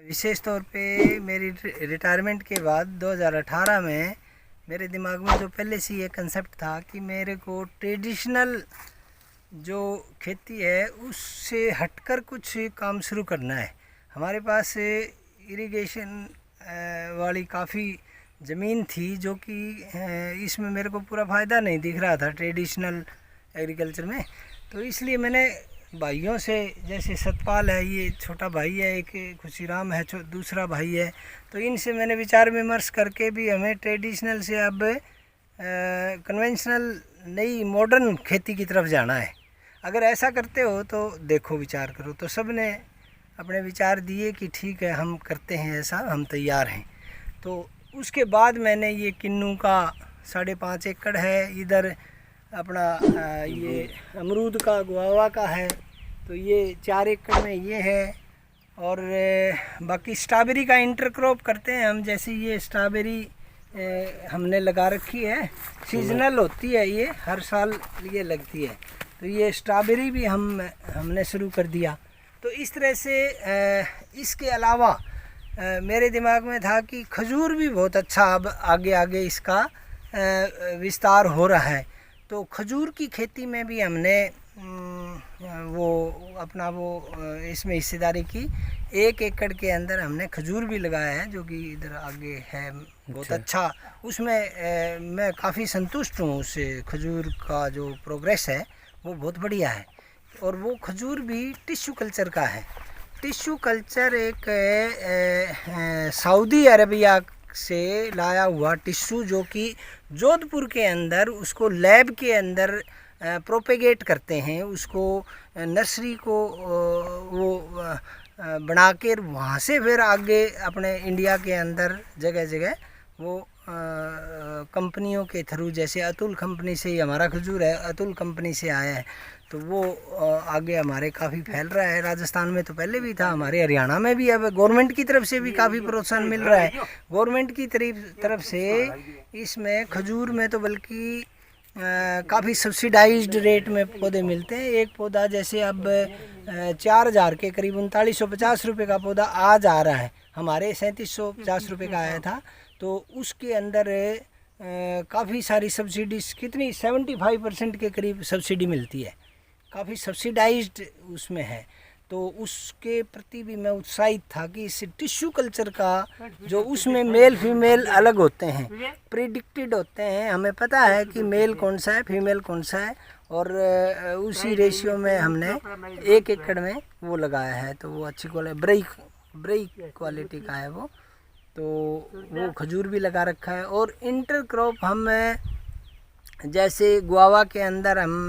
विशेष तौर पे मेरी रिटायरमेंट के बाद 2018 में मेरे दिमाग में जो पहले से ये कंसेप्ट था कि मेरे को ट्रेडिशनल जो खेती है उससे हटकर कुछ काम शुरू करना है। हमारे पास इरिगेशन वाली काफ़ी ज़मीन थी जो कि इसमें मेरे को पूरा फ़ायदा नहीं दिख रहा था ट्रेडिशनल एग्रीकल्चर में। तो इसलिए मैंने भाइयों से, जैसे सतपाल है, ये छोटा भाई है, एक खुशीराम है दूसरा भाई है, तो इनसे मैंने विचार विमर्श करके भी हमें ट्रेडिशनल से अब कन्वेंशनल नई मॉडर्न खेती की तरफ जाना है। अगर ऐसा करते हो तो देखो, विचार करो। तो सब ने अपने विचार दिए कि ठीक है, हम करते हैं ऐसा, हम तैयार हैं। तो उसके बाद मैंने ये किन्नू का 5.5 एकड़ है, इधर अपना ये अमरूद का, गुआवा का है, तो ये 4 एकड़ में ये है। और बाकी स्ट्रॉबेरी का इंटरक्रॉप करते हैं हम। जैसे ये स्ट्रॉबेरी हमने लगा रखी है, सीजनल होती है, ये हर साल ये लगती है। तो ये स्ट्रॉबेरी भी हमने शुरू कर दिया। तो इस तरह से इसके अलावा मेरे दिमाग में था कि खजूर भी बहुत अच्छा अब आगे इसका विस्तार हो रहा है। तो खजूर की खेती में भी हमने इसमें हिस्सेदारी की। 1 एकड़ के अंदर हमने खजूर भी लगाया है, जो कि इधर आगे है, बहुत अच्छा। उसमें मैं काफ़ी संतुष्ट हूँ। उस खजूर का जो प्रोग्रेस है वो बहुत बढ़िया है। और वो खजूर भी टिश्यू कल्चर का है। टिश्यू कल्चर एक सऊदी अरबिया से लाया हुआ टिश्यू, जो कि जोधपुर के अंदर उसको लैब के अंदर प्रोपेगेट करते हैं। उसको नर्सरी को वो बना कर वहाँ से फिर आगे अपने इंडिया के अंदर जगह जगह वो कंपनियों के थ्रू, जैसे अतुल कंपनी से ही हमारा खजूर है, अतुल कंपनी से आया है, तो वो आगे हमारे काफ़ी फैल रहा है। राजस्थान में तो पहले भी था, हमारे हरियाणा में भी अब गवर्नमेंट की तरफ से भी काफ़ी प्रोत्साहन मिल रहा है। गवर्नमेंट की तरफ से इसमें खजूर में तो बल्कि काफ़ी सब्सिडाइज्ड रेट में पौधे मिलते हैं। एक पौधा जैसे अब 4000 के करीब 3950 रुपये का पौधा आज आ रहा है। हमारे 3750 रुपये का आया था। तो उसके अंदर काफ़ी सारी सब्सिडीज, कितनी 75% के करीब सब्सिडी मिलती है, काफ़ी सब्सिडाइज्ड उसमें है। तो उसके प्रति भी मैं उत्साहित था कि इस टिश्यू कल्चर का जो उसमें मेल फीमेल अलग होते हैं, प्रिडिक्टेड होते हैं, हमें पता है कि मेल कौन सा है, फीमेल कौन सा है, और उसी रेशियो में हमने 1 एकड़ में वो लगाया है। तो वो अच्छी क्वालिटी, ब्रेक क्वालिटी का है वो। तो वो खजूर भी लगा रखा है। और इंटरक्रॉप हम जैसे गुआवा के अंदर हम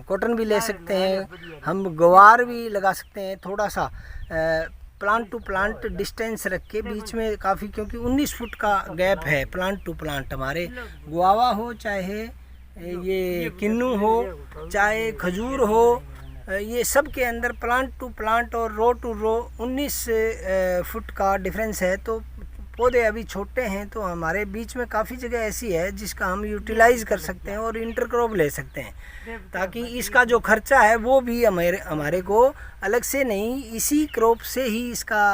कॉटन भी ले सकते हैं, हम ग्वार भी लगा सकते हैं। थोड़ा सा प्लांट टू प्लांट डिस्टेंस रख के बीच में काफ़ी, क्योंकि 19 फुट का गैप है प्लांट टू प्लांट। हमारे गुआवा हो, चाहे ये किन्नू हो, चाहे खजूर हो, ये सब के अंदर प्लांट टू प्लांट और रो टू रो 19 फुट का डिफरेंस है। तो पौधे अभी छोटे हैं, तो हमारे बीच में काफ़ी जगह ऐसी है जिसका हम यूटिलाइज कर सकते हैं और इंटरक्रॉप ले सकते हैं, ताकि इसका जो खर्चा है वो भी हमारे को अलग से नहीं, इसी क्रॉप से ही इसका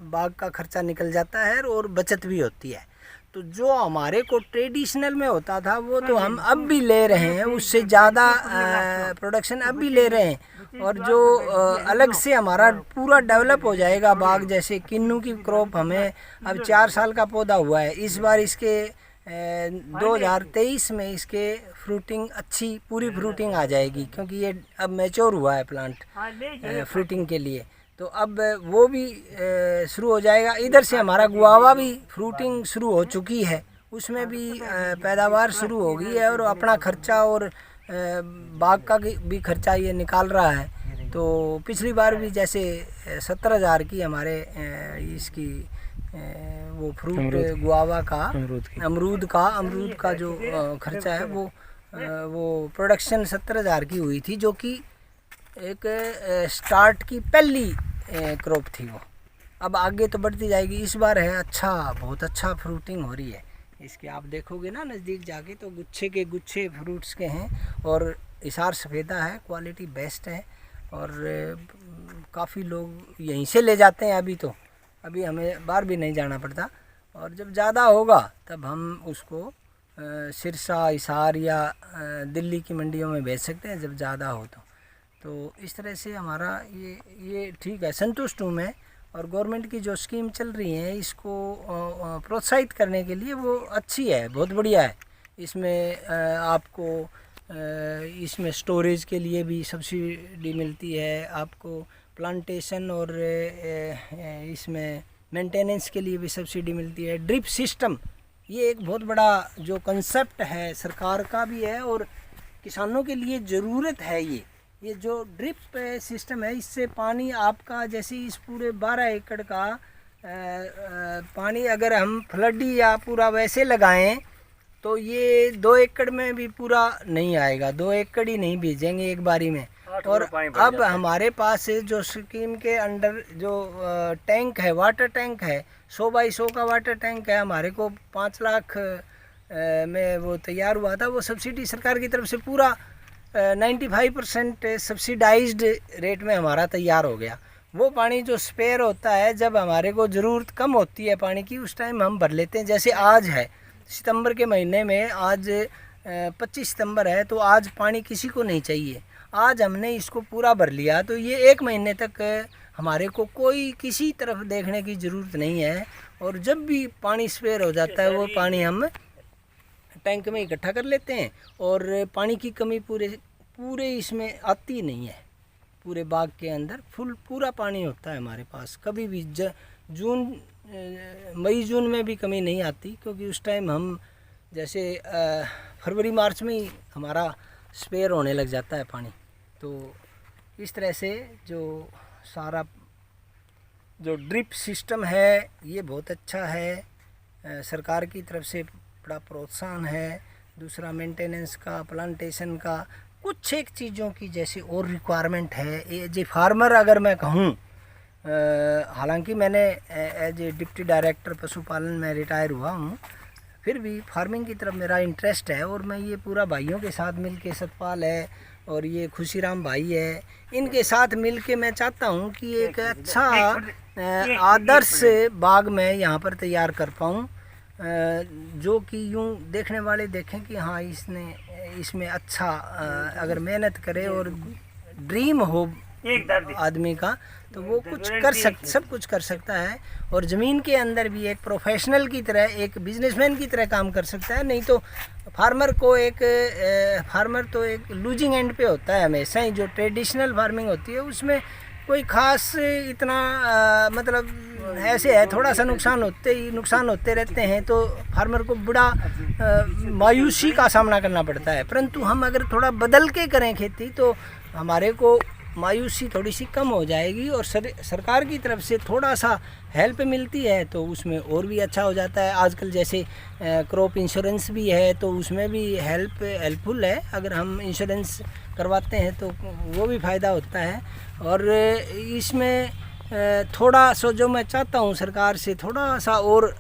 बाग का खर्चा निकल जाता है और बचत भी होती है। तो जो हमारे को ट्रेडिशनल में होता था वो तो हम अब भी ले रहे हैं, उससे ज़्यादा प्रोडक्शन अब भी ले रहे हैं। और जो अलग से हमारा पूरा डेवलप हो जाएगा बाग, जैसे किन्नू की क्रॉप हमें अब 4 साल का पौधा हुआ है। इस बार इसके 2023 में इसके फ्रूटिंग अच्छी पूरी फ्रूटिंग आ जाएगी, क्योंकि ये अब मैच्योर हुआ है प्लांट फ्रूटिंग के लिए। तो अब वो भी शुरू हो जाएगा। इधर से हमारा गुआवा भी फ्रूटिंग शुरू हो चुकी है, उसमें भी पैदावार शुरू हो गई है और अपना खर्चा और बाग का भी खर्चा ये निकाल रहा है। तो पिछली बार भी जैसे 17,000 की हमारे इसकी वो फ्रूट गुआवा का, अमरूद का जो खर्चा है वो प्रोडक्शन 17,000 की हुई थी, जो कि एक स्टार्ट की पहली क्रॉप थी वो। अब आगे तो बढ़ती जाएगी। इस बार है अच्छा, बहुत अच्छा फ्रूटिंग हो रही है इसके। आप देखोगे ना नज़दीक जाके, तो गुच्छे के गुच्छे फ्रूट्स के हैं और इसार सफ़ेदा है, क्वालिटी बेस्ट है। और काफ़ी लोग यहीं से ले जाते हैं। अभी हमें बाहर भी नहीं जाना पड़ता, और जब ज़्यादा होगा तब हम उसको सिरसा, हिसार या दिल्ली की मंडियों में भेज सकते हैं जब ज़्यादा हो तो इस तरह से हमारा ये ठीक है, संतुष्ट हूँ मैं। और गवर्नमेंट की जो स्कीम चल रही है इसको प्रोत्साहित करने के लिए वो अच्छी है, बहुत बढ़िया है। इसमें आपको इसमें स्टोरेज के लिए भी सब्सिडी मिलती है, आपको प्लांटेशन और इसमें मेंटेनेंस के लिए भी सब्सिडी मिलती है। ड्रिप सिस्टम ये एक बहुत बड़ा जो कंसेप्ट है, सरकार का भी है और किसानों के लिए ज़रूरत है। ये जो ड्रिप सिस्टम है, इससे पानी आपका जैसे इस पूरे 12 एकड़ का पानी अगर हम फ्लडी या पूरा वैसे लगाएं तो ये 2 एकड़ में भी पूरा नहीं आएगा, 2 एकड़ ही नहीं भेजेंगे एक बारी में। और अब हमारे पास जो स्कीम के अंडर जो टैंक है, वाटर टैंक है, 100 बाई 100 का वाटर टैंक है, हमारे को 5 लाख में वो तैयार हुआ था। वो सब्सिडी सरकार की तरफ से पूरा 95% सब्सिडाइज्ड रेट में हमारा तैयार हो गया। वो पानी जो स्पेयर होता है, जब हमारे को ज़रूरत कम होती है पानी की, उस टाइम हम भर लेते हैं। जैसे आज है सितंबर के महीने में, आज 25 सितंबर है, तो आज पानी किसी को नहीं चाहिए। आज हमने इसको पूरा भर लिया तो ये 1 महीने तक हमारे को कोई किसी तरफ देखने की ज़रूरत नहीं है। और जब भी पानी स्पेयर हो जाता है वो पानी हम टैंक में इकट्ठा कर लेते हैं, और पानी की कमी पूरे इसमें आती नहीं है। पूरे बाग के अंदर पूरा पानी होता है हमारे पास, कभी भी मई जून में भी कमी नहीं आती, क्योंकि उस टाइम हम जैसे फरवरी मार्च में ही हमारा स्पेयर होने लग जाता है पानी। तो इस तरह से जो सारा जो ड्रिप सिस्टम है ये बहुत अच्छा है, सरकार की तरफ से बड़ा प्रोत्साहन है। दूसरा मेंटेनेंस का, प्लांटेशन का, कुछ एक चीज़ों की जैसे और रिक्वायरमेंट है एज ए फार्मर अगर मैं कहूँ। हालांकि मैंने एज ए डिप्टी डायरेक्टर पशुपालन में रिटायर हुआ हूँ, फिर भी फार्मिंग की तरफ मेरा इंटरेस्ट है। और मैं ये पूरा भाइयों के साथ मिल के, सतपाल है और ये खुशीराम भाई है, इनके साथ मिल के मैं चाहता हूँ कि एक अच्छा आदर्श बाग मैं यहाँ पर तैयार कर पाऊँ, जो कि यूँ देखने वाले देखें कि हाँ इसमें अच्छा अगर मेहनत करे और ड्रीम हो आदमी का, तो वो सब कुछ कर सकता है। और ज़मीन के अंदर भी एक प्रोफेशनल की तरह, एक बिजनेसमैन की तरह काम कर सकता है। नहीं तो फार्मर तो एक लूजिंग एंड पे होता है हमेशा ही। जो ट्रेडिशनल फार्मिंग होती है उसमें कोई ख़ास इतना मतलब ऐसे है, थोड़ा सा नुकसान होते रहते हैं, तो फार्मर को बड़ा मायूसी का सामना करना पड़ता है। परंतु हम अगर थोड़ा बदल के करें खेती तो हमारे को मायूसी थोड़ी सी कम हो जाएगी, और सरकार की तरफ से थोड़ा सा हेल्प मिलती है तो उसमें और भी अच्छा हो जाता है। आजकल जैसे क्रॉप इंश्योरेंस भी है, तो उसमें भी हेल्पफुल है। अगर हम इंश्योरेंस करवाते हैं तो वो भी फ़ायदा होता है। और इसमें थोड़ा सा जो मैं चाहता हूँ सरकार से, थोड़ा सा और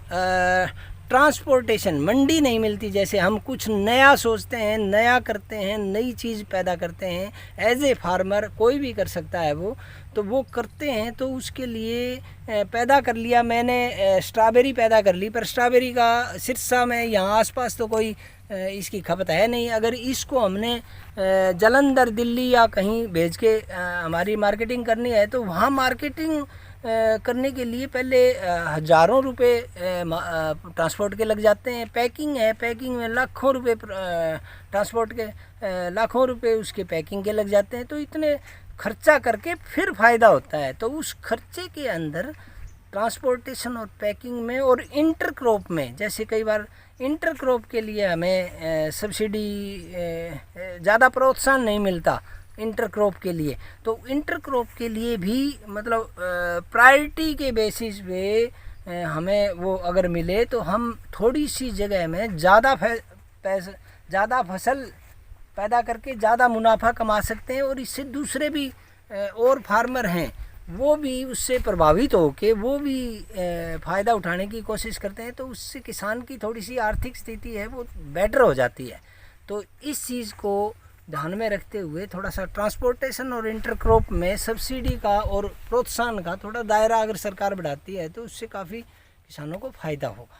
ट्रांसपोर्टेशन, मंडी नहीं मिलती। जैसे हम कुछ नया सोचते हैं, नया करते हैं, नई चीज़ पैदा करते हैं, एज ए फार्मर कोई भी कर सकता है तो वो करते हैं। तो उसके लिए पैदा कर लिया मैंने, स्ट्रॉबेरी पैदा कर ली, पर स्ट्रॉबेरी का सिरसा में यहाँ आसपास तो कोई इसकी खपत है नहीं। अगर इसको हमने जालंधर, दिल्ली या कहीं भेज के हमारी मार्केटिंग करनी है, तो वहाँ मार्केटिंग करने के लिए पहले हज़ारों रुपए ट्रांसपोर्ट के लग जाते हैं। पैकिंग है, पैकिंग में लाखों रुपए ट्रांसपोर्ट के, लाखों रुपए उसके पैकिंग के लग जाते हैं। तो इतने खर्चा करके फिर फ़ायदा होता है। तो उस खर्चे के अंदर ट्रांसपोर्टेशन और पैकिंग में और इंटर क्रॉप में, जैसे कई बार इंटर क्रॉप के लिए हमें सब्सिडी ज़्यादा प्रोत्साहन नहीं मिलता इंटर क्रॉप के लिए, तो इंटर क्रॉप के लिए भी मतलब प्रायोरिटी के बेसिस पे हमें वो अगर मिले तो हम थोड़ी सी जगह में ज़्यादा फसल पैदा करके ज़्यादा मुनाफा कमा सकते हैं। और इससे दूसरे भी और फार्मर हैं वो भी उससे प्रभावित होकर वो भी फ़ायदा उठाने की कोशिश करते हैं। तो उससे किसान की थोड़ी सी आर्थिक स्थिति है वो बेटर हो जाती है। तो इस चीज़ को ध्यान में रखते हुए थोड़ा सा ट्रांसपोर्टेशन और इंटरक्रॉप में सब्सिडी का और प्रोत्साहन का थोड़ा दायरा अगर सरकार बढ़ाती है तो उससे काफ़ी किसानों को फ़ायदा होगा।